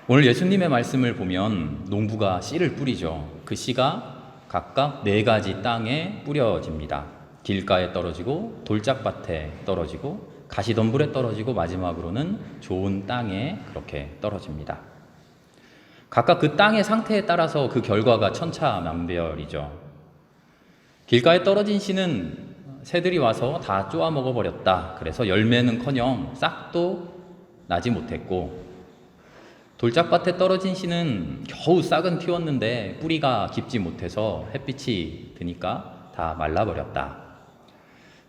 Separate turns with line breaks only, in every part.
오늘 예수님의 말씀을 보면 농부가 씨를 뿌리죠. 그 씨가 각각 4가지 땅에 뿌려집니다. 길가에 떨어지고 돌짝밭에 떨어지고 가시덤불에 떨어지고 마지막으로는 좋은 땅에 그렇게 떨어집니다. 각각 그 땅의 상태에 따라서 그 결과가 천차만별이죠. 길가에 떨어진 씨는 새들이 와서 다 쪼아 먹어버렸다. 그래서 열매는커녕 싹도 나지 못했고, 돌짝밭에 떨어진 씨는 겨우 싹은 틔웠는데 뿌리가 깊지 못해서 햇빛이 드니까 다 말라버렸다.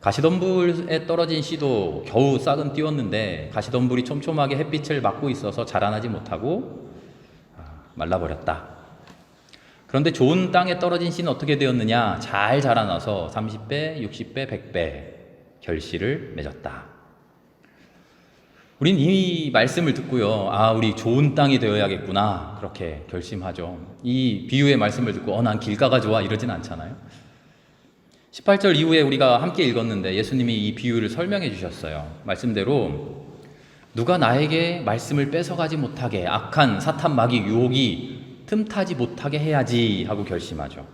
가시덤불에 떨어진 씨도 겨우 싹은 띄웠는데 가시덤불이 촘촘하게 햇빛을 막고 있어서 자라나지 못하고 말라버렸다. 그런데 좋은 땅에 떨어진 씨는 어떻게 되었느냐? 잘 자라나서 30배, 60배, 100배 결실을 맺었다. 우린 이 말씀을 듣고요, 우리 좋은 땅이 되어야겠구나, 그렇게 결심하죠. 이 비유의 말씀을 듣고 난 길가가 좋아 이러진 않잖아요. 18절 이후에 우리가 함께 읽었는데 예수님이 이 비유를 설명해 주셨어요. 말씀대로 누가 나에게 말씀을 뺏어가지 못하게, 악한 사탄 마귀 유혹이 틈타지 못하게 해야지 하고 결심하죠.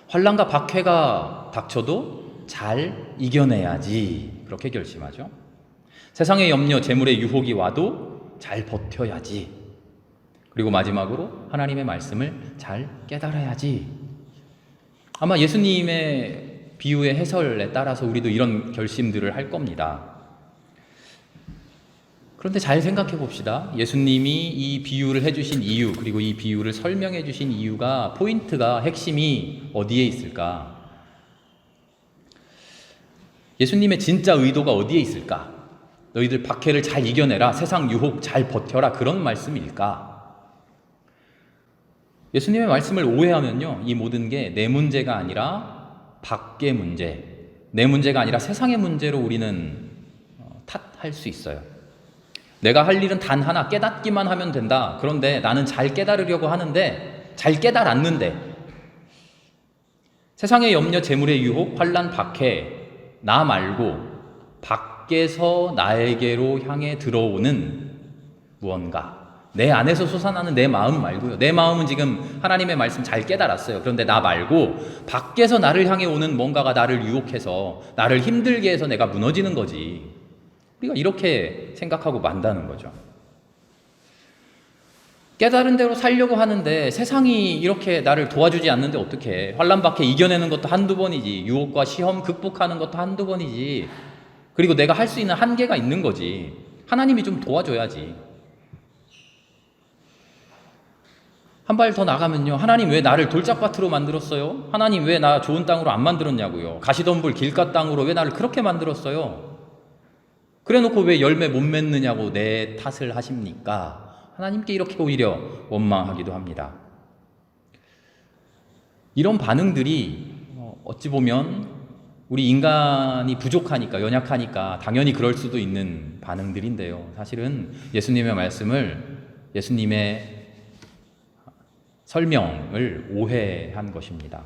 환난과 박해가 닥쳐도 잘 이겨내야지, 그렇게 결심하죠. 세상의 염려, 재물의 유혹이 와도 잘 버텨야지. 그리고 마지막으로 하나님의 말씀을 잘 깨달아야지. 아마 예수님의 비유의 해설에 따라서 우리도 이런 결심들을 할 겁니다. 그런데 잘 생각해 봅시다. 예수님이 이 비유를 해주신 이유, 그리고 이 비유를 설명해 주신 이유가, 포인트가, 핵심이 어디에 있을까? 예수님의 진짜 의도가 어디에 있을까? 너희들 박해를 잘 이겨내라, 세상 유혹 잘 버텨라, 그런 말씀일까? 예수님의 말씀을 오해하면요, 이 모든 게 내 문제가 아니라 밖의 문제, 내 문제가 아니라 세상의 문제로 우리는 탓할 수 있어요. 내가 할 일은 단 하나, 깨닫기만 하면 된다. 그런데 나는 잘 깨달으려고 하는데 잘 깨달았는데, 세상의 염려, 재물의 유혹, 환난, 박해, 나 말고 밖에서 나에게로 향해 들어오는 무언가, 내 안에서 솟아나는 내 마음 말고요. 내 마음은 지금 하나님의 말씀 잘 깨달았어요. 그런데 나 말고 밖에서 나를 향해 오는 뭔가가 나를 유혹해서, 나를 힘들게 해서 내가 무너지는 거지. 우리가 이렇게 생각하고 만다는 거죠. 깨달은 대로 살려고 하는데 세상이 이렇게 나를 도와주지 않는데 어떡해. 환난 박해 이겨내는 것도 한두 번이지, 유혹과 시험 극복하는 것도 한두 번이지, 그리고 내가 할 수 있는 한계가 있는 거지. 하나님이 좀 도와줘야지. 한 발 더 나가면요, 하나님 왜 나를 돌짝밭으로 만들었어요? 하나님 왜 나 좋은 땅으로 안 만들었냐고요? 가시덤불 길가 땅으로 왜 나를 그렇게 만들었어요? 그래놓고 왜 열매 못 맺느냐고 내 탓을 하십니까? 하나님께 이렇게 오히려 원망하기도 합니다. 이런 반응들이 어찌 보면 우리 인간이 부족하니까, 연약하니까 당연히 그럴 수도 있는 반응들인데요, 사실은 예수님의 말씀을, 예수님의 설명을 오해한 것입니다.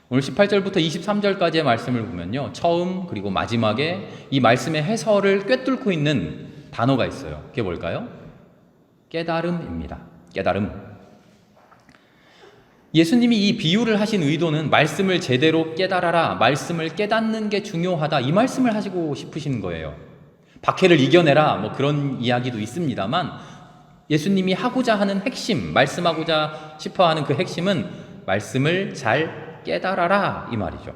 오늘 18절부터 23절까지의 말씀을 보면요, 처음 그리고 마지막에 이 말씀의 해설을 꿰뚫고 있는 단어가 있어요. 그게 뭘까요? 깨달음입니다. 깨달음. 예수님이 이 비유를 하신 의도는 말씀을 제대로 깨달아라, 말씀을 깨닫는 게 중요하다, 이 말씀을 하시고 싶으신 거예요. 박해를 이겨내라, 뭐 그런 이야기도 있습니다만, 예수님이 하고자 하는 핵심, 말씀하고자 싶어하는 그 핵심은 말씀을 잘 깨달아라, 이 말이죠.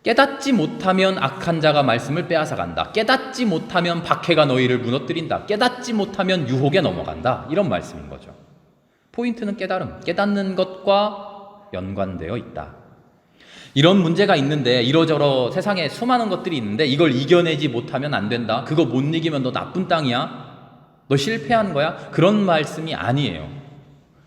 깨닫지 못하면 악한 자가 말씀을 빼앗아간다. 깨닫지 못하면 박해가 너희를 무너뜨린다. 깨닫지 못하면 유혹에 넘어간다. 이런 말씀인 거죠. 포인트는 깨달음, 깨닫는 것과 연관되어 있다. 이런 문제가 있는데, 이러저러 세상에 수많은 것들이 있는데 이걸 이겨내지 못하면 안 된다. 그거 못 이기면 너 나쁜 땅이야. 너 실패한 거야. 그런 말씀이 아니에요.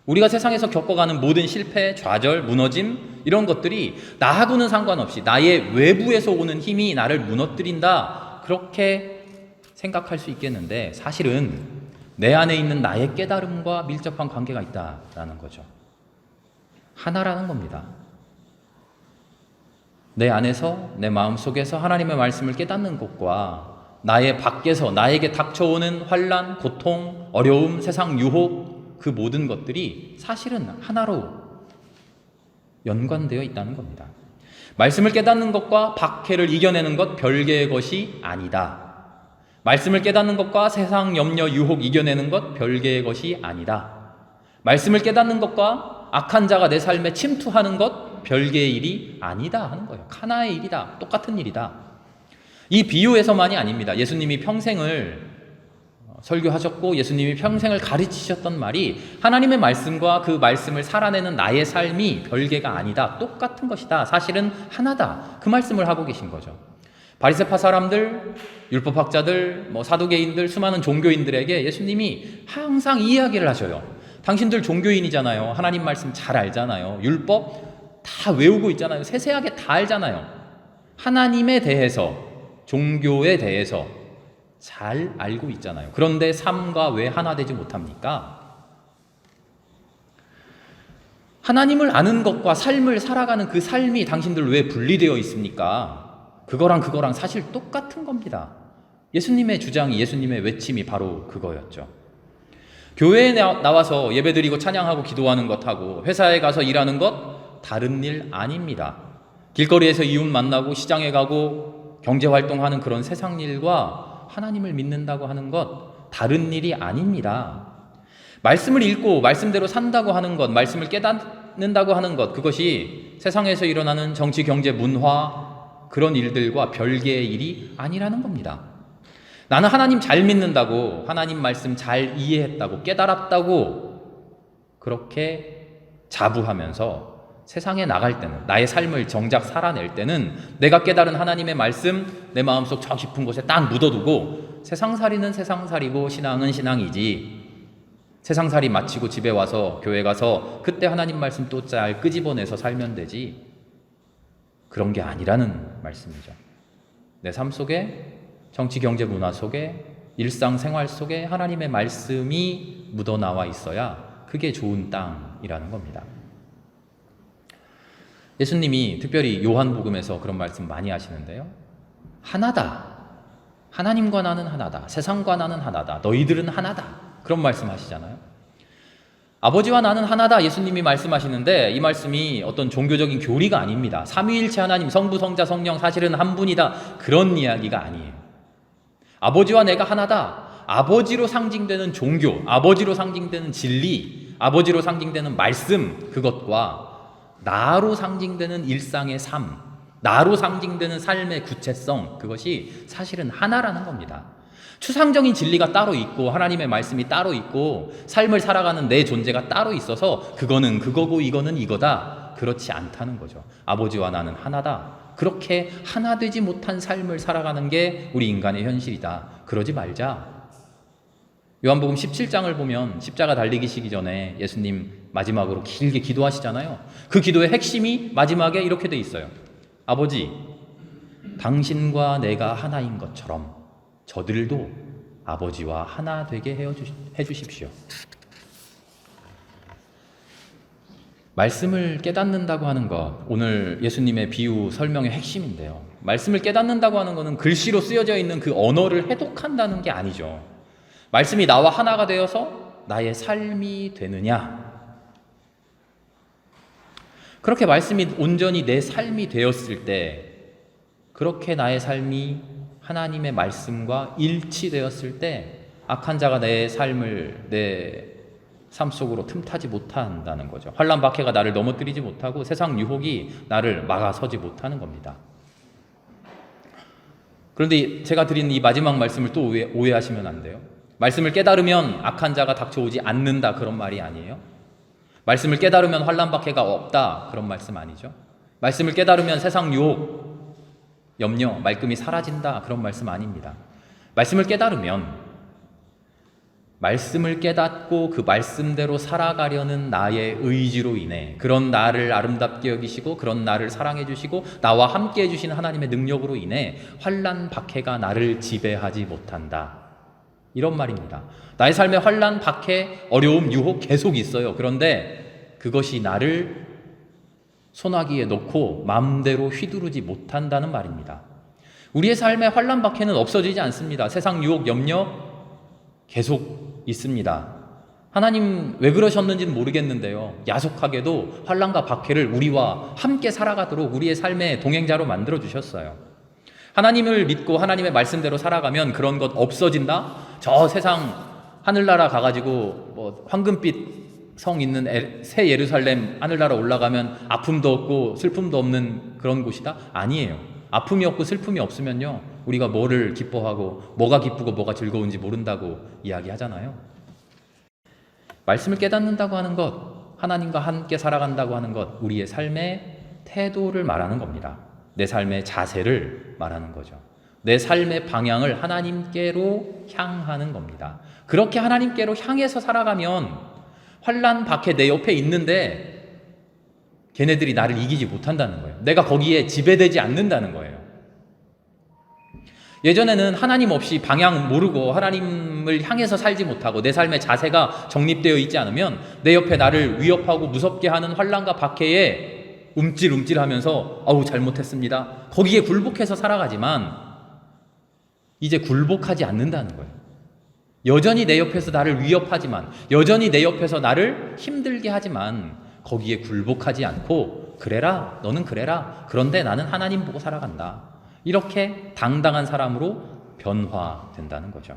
우리가 세상에서 겪어가는 모든 실패, 좌절, 무너짐, 이런 것들이 나하고는 상관없이 나의 외부에서 오는 힘이 나를 무너뜨린다, 그렇게 생각할 수 있겠는데, 사실은 내 안에 있는 나의 깨달음과 밀접한 관계가 있다라는 거죠. 하나라는 겁니다. 내 안에서, 내 마음속에서 하나님의 말씀을 깨닫는 것과 나의 밖에서 나에게 닥쳐오는 환난, 고통, 어려움, 세상 유혹, 그 모든 것들이 사실은 하나로 연관되어 있다는 겁니다. 말씀을 깨닫는 것과 박해를 이겨내는 것 별개의 것이 아니다. 말씀을 깨닫는 것과 세상 염려, 유혹 이겨내는 것 별개의 것이 아니다. 말씀을 깨닫는 것과 악한 자가 내 삶에 침투하는 것 별개의 일이 아니다 하는 거예요. 하나의 일이다. 똑같은 일이다. 이 비유에서만이 아닙니다. 예수님이 평생을 설교하셨고 예수님이 평생을 가르치셨던 말이 하나님의 말씀과 그 말씀을 살아내는 나의 삶이 별개가 아니다. 똑같은 것이다. 사실은 하나다. 그 말씀을 하고 계신 거죠. 바리새파 사람들, 율법학자들, 사두개인들, 수많은 종교인들에게 예수님이 항상 이 이야기를 하셔요. 당신들 종교인이잖아요. 하나님 말씀 잘 알잖아요. 율법 다 외우고 있잖아요. 세세하게 다 알잖아요. 하나님에 대해서, 종교에 대해서 잘 알고 있잖아요. 그런데 삶과 왜 하나 되지 못합니까? 하나님을 아는 것과 삶을 살아가는 그 삶이 당신들 왜 분리되어 있습니까? 그거랑 사실 똑같은 겁니다. 예수님의 주장이, 예수님의 외침이 바로 그거였죠. 교회에 나와서 예배드리고 찬양하고 기도하는 것하고 회사에 가서 일하는 것 다른 일 아닙니다. 길거리에서 이웃 만나고 시장에 가고 경제활동하는 그런 세상 일과 하나님을 믿는다고 하는 것 다른 일이 아닙니다. 말씀을 읽고 말씀대로 산다고 하는 것, 말씀을 깨닫는다고 하는 것, 그것이 세상에서 일어나는 정치, 경제, 문화 그런 일들과 별개의 일이 아니라는 겁니다. 나는 하나님 잘 믿는다고, 하나님 말씀 잘 이해했다고, 깨달았다고 그렇게 자부하면서 세상에 나갈 때는, 나의 삶을 정작 살아낼 때는 내가 깨달은 하나님의 말씀 내 마음속 저 깊은 곳에 딱 묻어두고 세상살이는 세상살이고 신앙은 신앙이지, 세상살이 마치고 집에 와서 교회 가서 그때 하나님 말씀 또 잘 끄집어내서 살면 되지, 그런 게 아니라는 말씀이죠. 내 삶 속에, 정치, 경제, 문화 속에, 일상 생활 속에 하나님의 말씀이 묻어나와 있어야 그게 좋은 땅이라는 겁니다. 예수님이 특별히 요한복음에서 그런 말씀 많이 하시는데요. 하나다. 하나님과 나는 하나다. 세상과 나는 하나다. 너희들은 하나다. 그런 말씀 하시잖아요. 아버지와 나는 하나다 예수님이 말씀하시는데 이 말씀이 어떤 종교적인 교리가 아닙니다. 삼위일체 하나님, 성부, 성자, 성령 사실은 한 분이다. 그런 이야기가 아니에요. 아버지와 내가 하나다. 아버지로 상징되는 종교, 아버지로 상징되는 진리, 아버지로 상징되는 말씀, 그것과 나로 상징되는 일상의 삶, 나로 상징되는 삶의 구체성, 그것이 사실은 하나라는 겁니다. 추상적인 진리가 따로 있고 하나님의 말씀이 따로 있고 삶을 살아가는 내 존재가 따로 있어서 그거는 그거고 이거는 이거다, 그렇지 않다는 거죠. 아버지와 나는 하나다. 그렇게 하나 되지 못한 삶을 살아가는 게 우리 인간의 현실이다. 그러지 말자. 요한복음 17장을 보면 십자가 달리기 시기 전에 예수님 마지막으로 길게 기도하시잖아요. 그 기도의 핵심이 마지막에 이렇게 돼 있어요. 아버지, 당신과 내가 하나인 것처럼 저들도 아버지와 하나 되게 해주십시오. 말씀을 깨닫는다고 하는 것, 오늘 예수님의 비유 설명의 핵심인데요. 말씀을 깨닫는다고 하는 것은 글씨로 쓰여져 있는 그 언어를 해독한다는 게 아니죠. 말씀이 나와 하나가 되어서 나의 삶이 되느냐? 그렇게 말씀이 온전히 내 삶이 되었을 때, 그렇게 나의 삶이 하나님의 말씀과 일치되었을 때 악한 자가 내 삶을, 내 삶 속으로 틈타지 못한다는 거죠. 환난 박해가 나를 넘어뜨리지 못하고 세상 유혹이 나를 막아서지 못하는 겁니다. 그런데 제가 드린 이 마지막 말씀을 또 오해하시면 안 돼요. 말씀을 깨달으면 악한 자가 닥쳐오지 않는다, 그런 말이 아니에요. 말씀을 깨달으면 환난 박해가 없다, 그런 말씀 아니죠. 말씀을 깨달으면 세상 유혹, 염려, 말끔히 사라진다, 그런 말씀 아닙니다. 말씀을 깨달으면 말씀을 깨닫고 그 말씀대로 살아가려는 나의 의지로 인해, 그런 나를 아름답게 여기시고 그런 나를 사랑해 주시고 나와 함께 해주시는 하나님의 능력으로 인해 환난 박해가 나를 지배하지 못한다, 이런 말입니다. 나의 삶에 환난, 박해, 어려움, 유혹 계속 있어요. 그런데 그것이 나를 소나기에 놓고 마음대로 휘두르지 못한다는 말입니다. 우리의 삶의 환난 박해는 없어지지 않습니다. 세상 유혹, 염려 계속 있습니다. 하나님 왜 그러셨는지는 모르겠는데요. 야속하게도 환난과 박해를 우리와 함께 살아가도록 우리의 삶의 동행자로 만들어 주셨어요. 하나님을 믿고 하나님의 말씀대로 살아가면 그런 것 없어진다? 저 세상 하늘나라 가가지고 뭐 황금빛 성 있는 새 예루살렘 하늘나라 올라가면 아픔도 없고 슬픔도 없는 그런 곳이다? 아니에요. 아픔이 없고 슬픔이 없으면요, 우리가 뭐를 기뻐하고 뭐가 기쁘고 뭐가 즐거운지 모른다고 이야기하잖아요. 말씀을 깨닫는다고 하는 것, 하나님과 함께 살아간다고 하는 것, 우리의 삶의 태도를 말하는 겁니다. 내 삶의 자세를 말하는 거죠. 내 삶의 방향을 하나님께로 향하는 겁니다. 그렇게 하나님께로 향해서 살아가면 환난 박해 내 옆에 있는데 걔네들이 나를 이기지 못한다는 거예요. 내가 거기에 지배되지 않는다는 거예요. 예전에는 하나님 없이 방향 모르고 하나님을 향해서 살지 못하고 내 삶의 자세가 정립되어 있지 않으면 내 옆에 나를 위협하고 무섭게 하는 환난과 박해에 움찔움찔하면서 아우 잘못했습니다, 거기에 굴복해서 살아가지만 이제 굴복하지 않는다는 거예요. 여전히 내 옆에서 나를 위협하지만, 여전히 내 옆에서 나를 힘들게 하지만 거기에 굴복하지 않고 그래라, 너는 그래라, 그런데 나는 하나님 보고 살아간다, 이렇게 당당한 사람으로 변화된다는 거죠.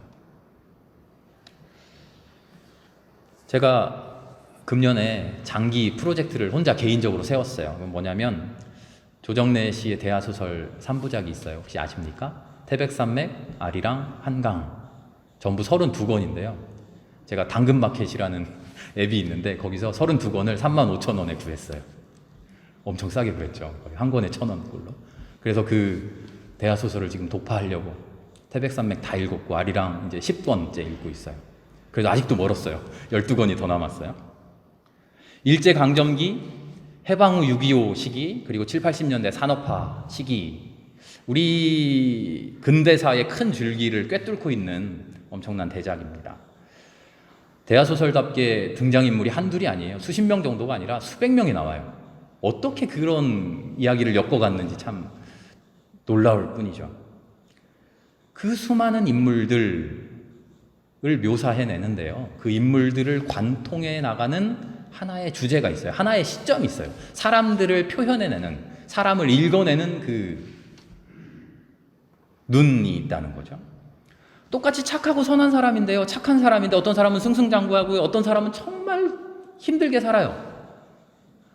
제가 금년에 장기 프로젝트를 혼자 개인적으로 세웠어요. 뭐냐면 조정래 씨의 대하소설 3부작이 있어요. 혹시 아십니까? 태백산맥, 아리랑, 한강, 전부 32권인데요. 제가 당근마켓이라는 앱이 있는데 거기서 32권을 35,000원에 구했어요. 엄청 싸게 구했죠. 거의 한 권에 1,000원꼴로. 그래서 그 대하소설을 지금 독파하려고 태백산맥 다 읽었고 아리랑 이제 10권째 읽고 있어요. 그래도 아직도 멀었어요. 12권이 더 남았어요. 일제강점기, 해방 후 6.25 시기, 그리고 7, 80년대 산업화 시기, 우리 근대사의 큰 줄기를 꿰뚫고 있는 엄청난 대작입니다. 대하소설답게 등장인물이 한둘이 아니에요. 수십 명 정도가 아니라 수백 명이 나와요. 어떻게 그런 이야기를 엮어갔는지 참 놀라울 뿐이죠. 그 수많은 인물들을 묘사해내는데요, 그 인물들을 관통해 나가는 하나의 주제가 있어요. 하나의 시점이 있어요. 사람들을 표현해내는, 사람을 읽어내는 그 눈이 있다는 거죠. 똑같이 착하고 선한 사람인데요, 착한 사람인데 어떤 사람은 승승장구하고요, 어떤 사람은 정말 힘들게 살아요.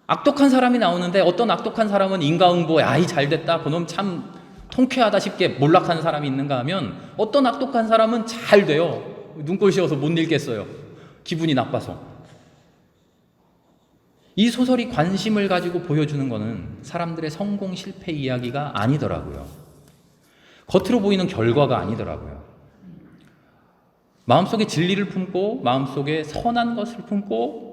악독한 사람이 나오는데 어떤 악독한 사람은 인과응보에 아이 잘됐다, 그놈 참 통쾌하다 싶게 몰락하는 사람이 있는가 하면 어떤 악독한 사람은 잘 돼요. 눈꼴 씌워서 못 읽겠어요. 기분이 나빠서. 이 소설이 관심을 가지고 보여주는 것은 사람들의 성공 실패 이야기가 아니더라고요. 겉으로 보이는 결과가 아니더라고요. 마음속에 진리를 품고 마음속에 선한 것을 품고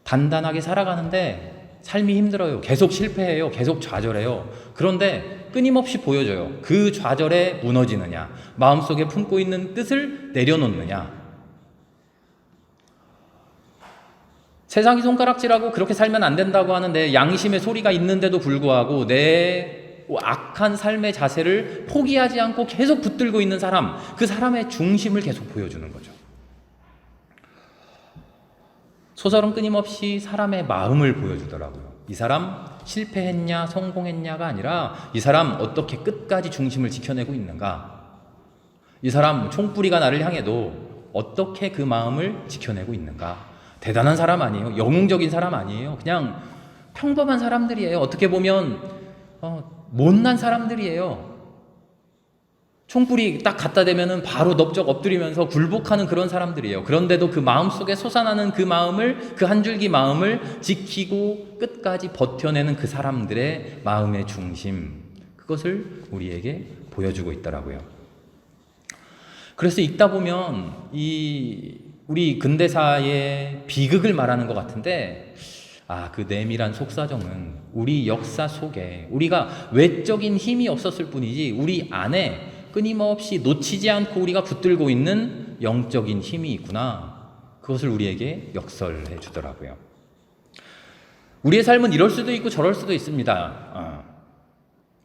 단단하게 살아가는데 삶이 힘들어요. 계속 실패해요. 계속 좌절해요. 그런데 끊임없이 보여줘요. 그 좌절에 무너지느냐, 마음속에 품고 있는 뜻을 내려놓느냐. 세상이 손가락질하고 그렇게 살면 안 된다고 하는데 양심의 소리가 있는데도 불구하고 내 악한 삶의 자세를 포기하지 않고 계속 붙들고 있는 사람, 그 사람의 중심을 계속 보여주는 거죠. 소설은 끊임없이 사람의 마음을 보여주더라고요. 이 사람 실패했냐 성공했냐가 아니라 이 사람 어떻게 끝까지 중심을 지켜내고 있는가, 이 사람 총뿌리가 나를 향해도 어떻게 그 마음을 지켜내고 있는가. 대단한 사람 아니에요. 영웅적인 사람 아니에요. 그냥 평범한 사람들이에요. 어떻게 보면 못난 사람들이에요. 총불이 딱 갖다 대면은 바로 넙적 엎드리면서 굴복하는 그런 사람들이에요. 그런데도 그 마음속에 솟아나는 그 마음을, 그 한 줄기 마음을 지키고 끝까지 버텨내는 그 사람들의 마음의 중심, 그것을 우리에게 보여주고 있더라고요. 그래서 읽다 보면 우리 근대사의 비극을 말하는 것 같은데, 그 내밀한 속사정은 우리 역사 속에 우리가 외적인 힘이 없었을 뿐이지 우리 안에 끊임없이 놓치지 않고 우리가 붙들고 있는 영적인 힘이 있구나. 그것을 우리에게 역설해 주더라고요. 우리의 삶은 이럴 수도 있고 저럴 수도 있습니다.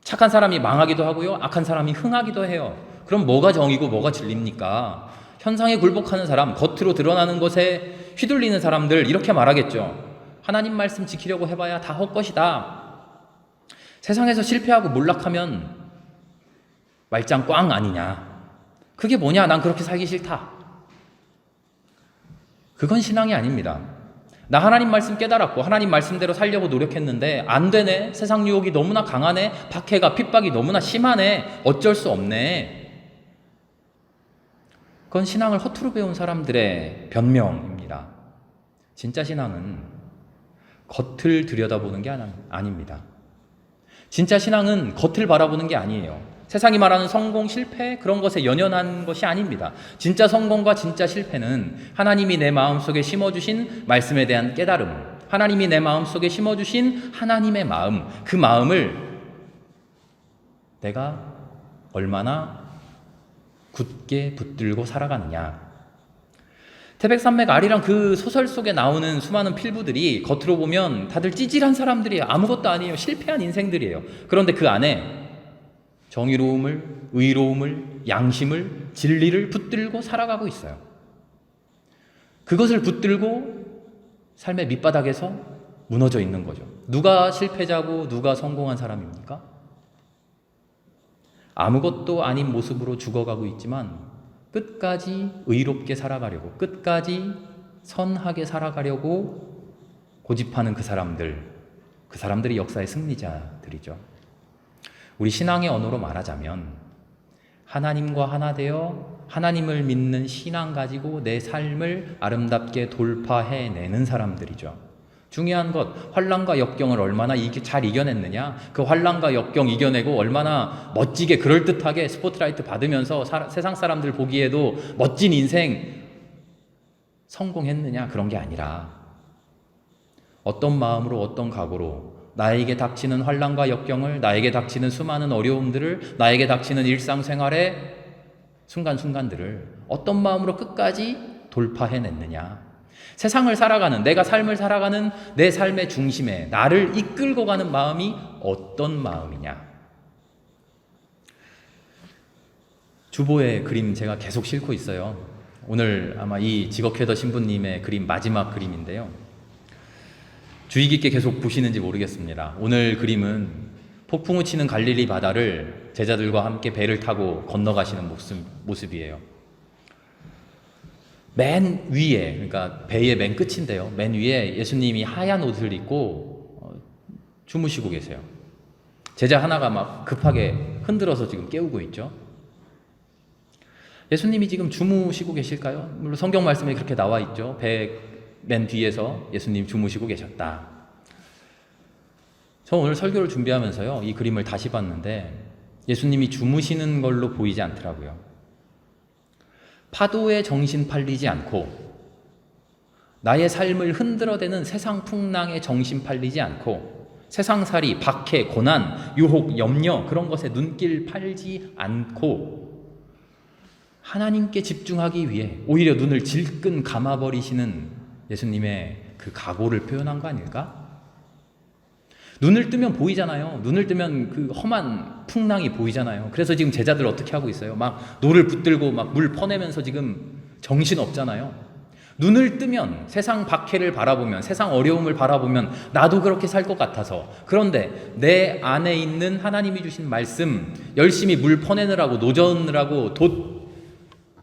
착한 사람이 망하기도 하고요, 악한 사람이 흥하기도 해요. 그럼 뭐가 정이고 뭐가 진리입니까? 현상에 굴복하는 사람, 겉으로 드러나는 것에 휘둘리는 사람들, 이렇게 말하겠죠. 하나님 말씀 지키려고 해봐야 다 헛것이다. 세상에서 실패하고 몰락하면 말짱 꽝 아니냐. 그게 뭐냐? 난 그렇게 살기 싫다. 그건 신앙이 아닙니다. 나 하나님 말씀 깨달았고 하나님 말씀대로 살려고 노력했는데 안 되네. 세상 유혹이 너무나 강하네. 박해가 핍박이 너무나 심하네. 어쩔 수 없네. 그건 신앙을 허투루 배운 사람들의 변명입니다. 진짜 신앙은 겉을 들여다보는 게 아닙니다. 진짜 신앙은 겉을 바라보는 게 아니에요. 세상이 말하는 성공, 실패, 그런 것에 연연한 것이 아닙니다. 진짜 성공과 진짜 실패는 하나님이 내 마음속에 심어주신 말씀에 대한 깨달음, 하나님이 내 마음속에 심어주신 하나님의 마음, 그 마음을 내가 얼마나 굳게 붙들고 살아가느냐. 태백산맥 아리랑 그 소설 속에 나오는 수많은 필부들이 겉으로 보면 다들 찌질한 사람들이에요. 아무것도 아니에요. 실패한 인생들이에요. 그런데 그 안에 정의로움을, 의로움을, 양심을, 진리를 붙들고 살아가고 있어요. 그것을 붙들고 삶의 밑바닥에서 무너져 있는 거죠. 누가 실패자고 누가 성공한 사람입니까? 아무것도 아닌 모습으로 죽어가고 있지만 끝까지 의롭게 살아가려고, 끝까지 선하게 살아가려고 고집하는 그 사람들이 역사의 승리자들이죠. 우리 신앙의 언어로 말하자면 하나님과 하나 되어 하나님을 믿는 신앙 가지고 내 삶을 아름답게 돌파해내는 사람들이죠. 중요한 것, 환난과 역경을 얼마나 잘 이겨냈느냐, 그 환난과 역경 이겨내고 얼마나 멋지게 그럴듯하게 스포트라이트 받으면서 세상 사람들 보기에도 멋진 인생 성공했느냐, 그런 게 아니라 어떤 마음으로, 어떤 각오로 나에게 닥치는 환난과 역경을, 나에게 닥치는 수많은 어려움들을, 나에게 닥치는 일상생활의 순간순간들을 어떤 마음으로 끝까지 돌파해냈느냐. 세상을 살아가는, 내가 삶을 살아가는 내 삶의 중심에 나를 이끌고 가는 마음이 어떤 마음이냐. 주보의 그림 제가 계속 싣고 있어요. 오늘 아마 이 직업회더 신부님의 그림 마지막 그림인데요. 주의 깊게 계속 보시는지 모르겠습니다. 오늘 그림은 폭풍우 치는 갈릴리 바다를 제자들과 함께 배를 타고 건너가시는 모습이에요. 맨 위에, 그러니까 배의 맨 끝인데요. 맨 위에 예수님이 하얀 옷을 입고 주무시고 계세요. 제자 하나가 막 급하게 흔들어서 지금 깨우고 있죠. 예수님이 지금 주무시고 계실까요? 물론 성경 말씀에 그렇게 나와 있죠. 배 맨 뒤에서 예수님 주무시고 계셨다. 저 오늘 설교를 준비하면서요, 이 그림을 다시 봤는데 예수님이 주무시는 걸로 보이지 않더라고요. 파도에 정신 팔리지 않고, 나의 삶을 흔들어대는 세상 풍랑에 정신 팔리지 않고, 세상살이, 박해, 고난, 유혹, 염려, 그런 것에 눈길 팔지 않고 하나님께 집중하기 위해 오히려 눈을 질끈 감아버리시는 예수님의 그 각오를 표현한 거 아닐까? 눈을 뜨면 보이잖아요. 눈을 뜨면 그 험한 풍랑이 보이잖아요. 그래서 지금 제자들 어떻게 하고 있어요? 막 노를 붙들고 막 물 퍼내면서 지금 정신 없잖아요. 눈을 뜨면 세상 박해를 바라보면, 세상 어려움을 바라보면 나도 그렇게 살 것 같아서, 그런데 내 안에 있는 하나님이 주신 말씀 열심히 물 퍼내느라고, 노젓느라고, 돛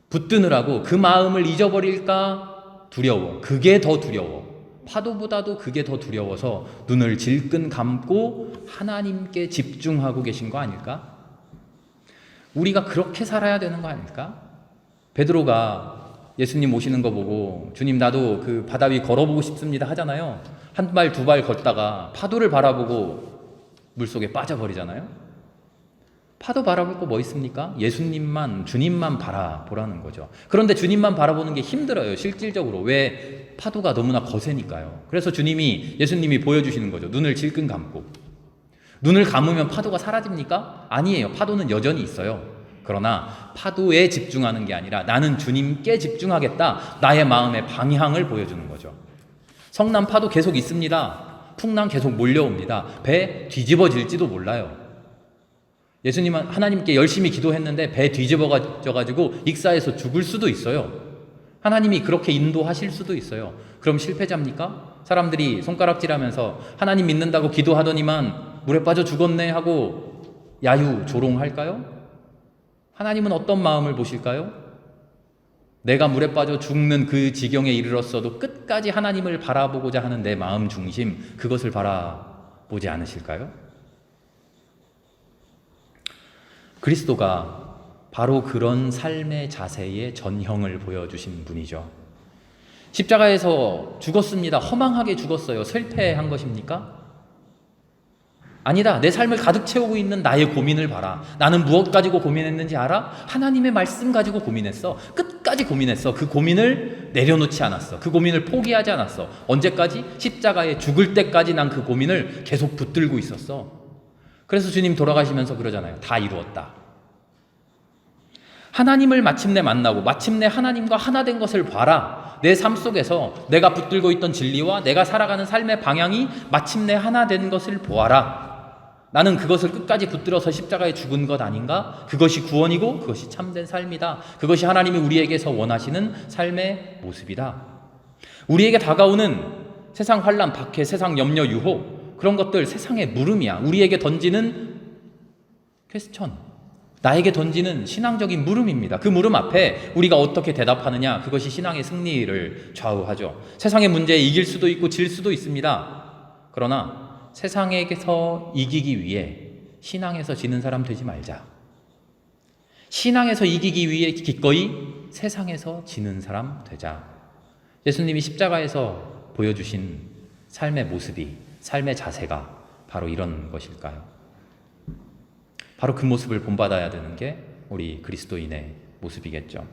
붙드느라고 그 마음을 잊어버릴까 두려워. 그게 더 두려워. 파도보다도 그게 더 두려워서 눈을 질끈 감고 하나님께 집중하고 계신 거 아닐까? 우리가 그렇게 살아야 되는 거 아닐까? 베드로가 예수님 오시는 거 보고 주님 나도 그 바다 위 걸어보고 싶습니다 하잖아요. 한 발 두 발 걷다가 파도를 바라보고 물속에 빠져버리잖아요. 파도 바라볼 거 뭐 있습니까? 예수님만, 주님만 바라보라는 거죠. 그런데 주님만 바라보는 게 힘들어요, 실질적으로. 왜? 파도가 너무나 거세니까요. 그래서 예수님이 보여주시는 거죠. 눈을 질끈 감고. 눈을 감으면 파도가 사라집니까? 아니에요. 파도는 여전히 있어요. 그러나 파도에 집중하는 게 아니라 나는 주님께 집중하겠다. 나의 마음의 방향을 보여주는 거죠. 성남 파도 계속 있습니다. 풍랑 계속 몰려옵니다. 배 뒤집어질지도 몰라요. 예수님은 하나님께 열심히 기도했는데 배 뒤집어져가지고 익사해서 죽을 수도 있어요. 하나님이 그렇게 인도하실 수도 있어요. 그럼 실패자입니까? 사람들이 손가락질하면서 하나님 믿는다고 기도하더니만 물에 빠져 죽었네 하고 야유 조롱할까요? 하나님은 어떤 마음을 보실까요? 내가 물에 빠져 죽는 그 지경에 이르렀어도 끝까지 하나님을 바라보고자 하는 내 마음 중심, 그것을 바라보지 않으실까요? 그리스도가 바로 그런 삶의 자세의 전형을 보여주신 분이죠. 십자가에서 죽었습니다. 허망하게 죽었어요. 실패한 것입니까? 아니다. 내 삶을 가득 채우고 있는 나의 고민을 봐라. 나는 무엇 가지고 고민했는지 알아? 하나님의 말씀 가지고 고민했어. 끝까지 고민했어. 그 고민을 내려놓지 않았어. 그 고민을 포기하지 않았어. 언제까지? 십자가에 죽을 때까지 난 그 고민을 계속 붙들고 있었어. 그래서 주님 돌아가시면서 그러잖아요. 다 이루었다. 하나님을 마침내 만나고 마침내 하나님과 하나 된 것을 봐라. 내 삶 속에서 내가 붙들고 있던 진리와 내가 살아가는 삶의 방향이 마침내 하나 된 것을 보아라. 나는 그것을 끝까지 붙들어서 십자가에 죽은 것 아닌가? 그것이 구원이고 그것이 참된 삶이다. 그것이 하나님이 우리에게서 원하시는 삶의 모습이다. 우리에게 다가오는 세상 환난, 박해, 세상 염려, 유혹, 그런 것들 세상의 물음이야. 우리에게 던지는 퀘스천, 나에게 던지는 신앙적인 물음입니다. 그 물음 앞에 우리가 어떻게 대답하느냐, 그것이 신앙의 승리를 좌우하죠. 세상의 문제에 이길 수도 있고 질 수도 있습니다. 그러나 세상에서 이기기 위해 신앙에서 지는 사람 되지 말자. 신앙에서 이기기 위해 기꺼이 세상에서 지는 사람 되자. 예수님이 십자가에서 보여주신 삶의 모습이, 삶의 자세가 바로 이런 것일까요? 바로 그 모습을 본받아야 되는 게 우리 그리스도인의 모습이겠죠.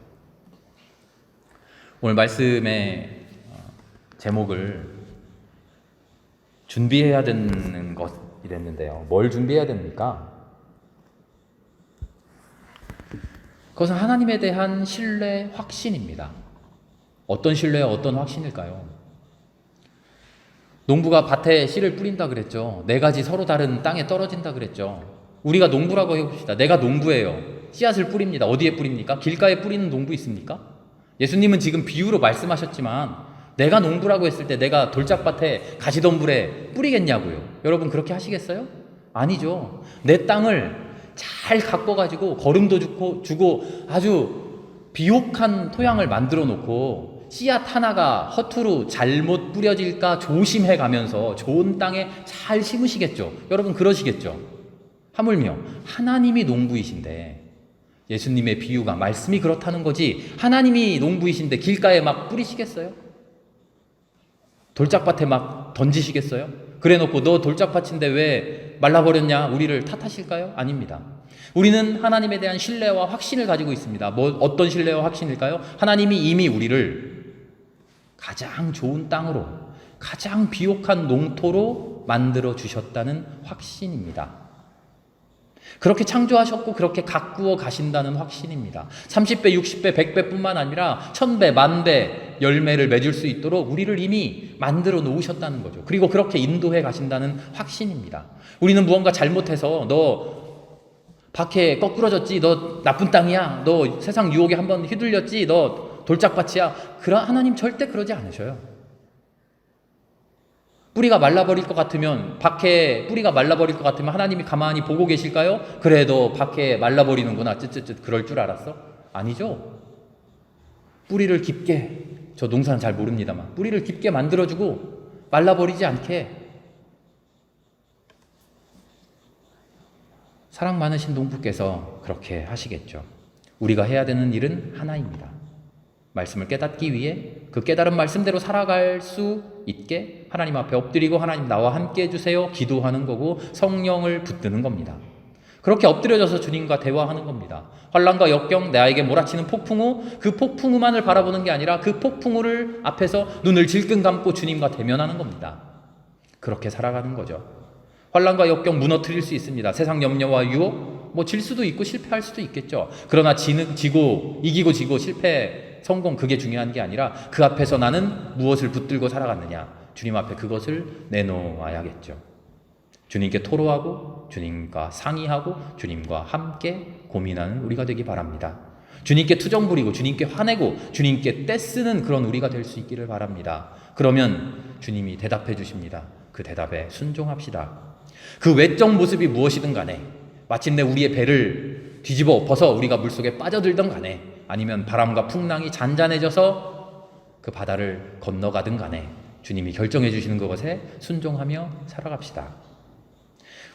오늘 말씀의 제목을 준비해야 되는 것이랬는데요. 뭘 준비해야 됩니까? 그것은 하나님에 대한 신뢰, 확신입니다. 어떤 신뢰와 어떤 확신일까요? 농부가 밭에 씨를 뿌린다 그랬죠. 네 가지 서로 다른 땅에 떨어진다 그랬죠. 우리가 농부라고 해봅시다. 내가 농부예요. 씨앗을 뿌립니다. 어디에 뿌립니까? 길가에 뿌리는 농부 있습니까? 예수님은 지금 비유로 말씀하셨지만 내가 농부라고 했을 때 내가 돌짝밭에 가시덤불에 뿌리겠냐고요. 여러분 그렇게 하시겠어요? 아니죠. 내 땅을 잘 가꿔가지고 거름도 주고 아주 비옥한 토양을 만들어 놓고 씨앗 하나가 허투루 잘못 뿌려질까 조심해 가면서 좋은 땅에 잘 심으시겠죠. 여러분 그러시겠죠. 하물며 하나님이 농부이신데, 예수님의 비유가 말씀이 그렇다는 거지, 하나님이 농부이신데 길가에 막 뿌리시겠어요? 돌짝밭에 막 던지시겠어요? 그래놓고 너 돌짝밭인데 왜 말라버렸냐? 우리를 탓하실까요? 아닙니다. 우리는 하나님에 대한 신뢰와 확신을 가지고 있습니다. 어떤 신뢰와 확신일까요? 하나님이 이미 우리를 가장 좋은 땅으로, 가장 비옥한 농토로 만들어 주셨다는 확신입니다. 그렇게 창조하셨고 그렇게 가꾸어 가신다는 확신입니다. 30배, 60배, 100배 뿐만 아니라 1000배, 10,000배 열매를 맺을 수 있도록 우리를 이미 만들어 놓으셨다는 거죠. 그리고 그렇게 인도해 가신다는 확신입니다. 우리는 무언가 잘못해서 너 박해 거꾸러졌지, 너 나쁜 땅이야, 너 세상 유혹에 한번 휘둘렸지, 너 돌짝밭이야. 하나님 절대 그러지 않으셔요. 뿌리가 말라버릴 것 같으면, 박해 뿌리가 말라버릴 것 같으면 하나님이 가만히 보고 계실까요? 그래 너 박해 말라버리는구나 쯧쯧쯧 그럴 줄 알았어? 아니죠. 뿌리를 깊게, 저 농사는 잘 모릅니다만 뿌리를 깊게 만들어주고 말라버리지 않게 사랑 많으신 농부께서 그렇게 하시겠죠. 우리가 해야 되는 일은 하나입니다. 말씀을 깨닫기 위해 그 깨달은 말씀대로 살아갈 수 있게 하나님 앞에 엎드리고 하나님 나와 함께 해주세요 기도하는 거고, 성령을 붙드는 겁니다. 그렇게 엎드려져서 주님과 대화하는 겁니다. 환난과 역경, 나에게 몰아치는 폭풍우, 그 폭풍우만을 바라보는 게 아니라 그 폭풍우를 앞에서 눈을 질끈 감고 주님과 대면하는 겁니다. 그렇게 살아가는 거죠. 환난과 역경 무너뜨릴 수 있습니다. 세상 염려와 유혹, 질 수도 있고 실패할 수도 있겠죠. 그러나 이기고 지고 실패 성공, 그게 중요한 게 아니라 그 앞에서 나는 무엇을 붙들고 살아갔느냐, 주님 앞에 그것을 내놓아야겠죠. 주님께 토로하고 주님과 상의하고 주님과 함께 고민하는 우리가 되기 바랍니다. 주님께 투정 부리고 주님께 화내고 주님께 떼쓰는 그런 우리가 될 수 있기를 바랍니다. 그러면 주님이 대답해 주십니다. 그 대답에 순종합시다. 그 외적 모습이 무엇이든 간에, 마침내 우리의 배를 뒤집어 엎어서 우리가 물속에 빠져들던 간에, 아니면 바람과 풍랑이 잔잔해져서 그 바다를 건너가든 간에 주님이 결정해 주시는 그것에 순종하며 살아갑시다.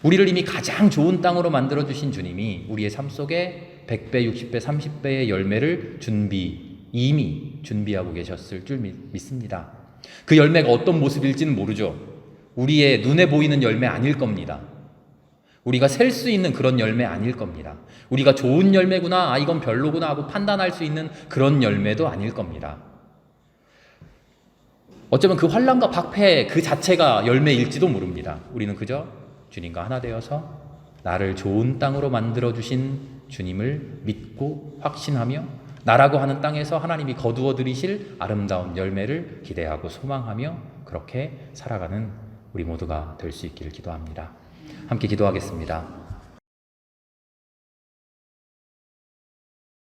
우리를 이미 가장 좋은 땅으로 만들어 주신 주님이 우리의 삶 속에 100배, 60배, 30배의 열매를 이미 준비하고 계셨을 줄 믿습니다. 그 열매가 어떤 모습일지는 모르죠. 우리의 눈에 보이는 열매 아닐 겁니다. 우리가 셀 수 있는 그런 열매 아닐 겁니다. 우리가 좋은 열매구나, 이건 별로구나 하고 판단할 수 있는 그런 열매도 아닐 겁니다. 어쩌면 그 환난과 박해 그 자체가 열매일지도 모릅니다. 우리는 그저 주님과 하나 되어서 나를 좋은 땅으로 만들어주신 주님을 믿고 확신하며 나라고 하는 땅에서 하나님이 거두어 들이실 아름다운 열매를 기대하고 소망하며 그렇게 살아가는 우리 모두가 될 수 있기를 기도합니다. 함께 기도하겠습니다.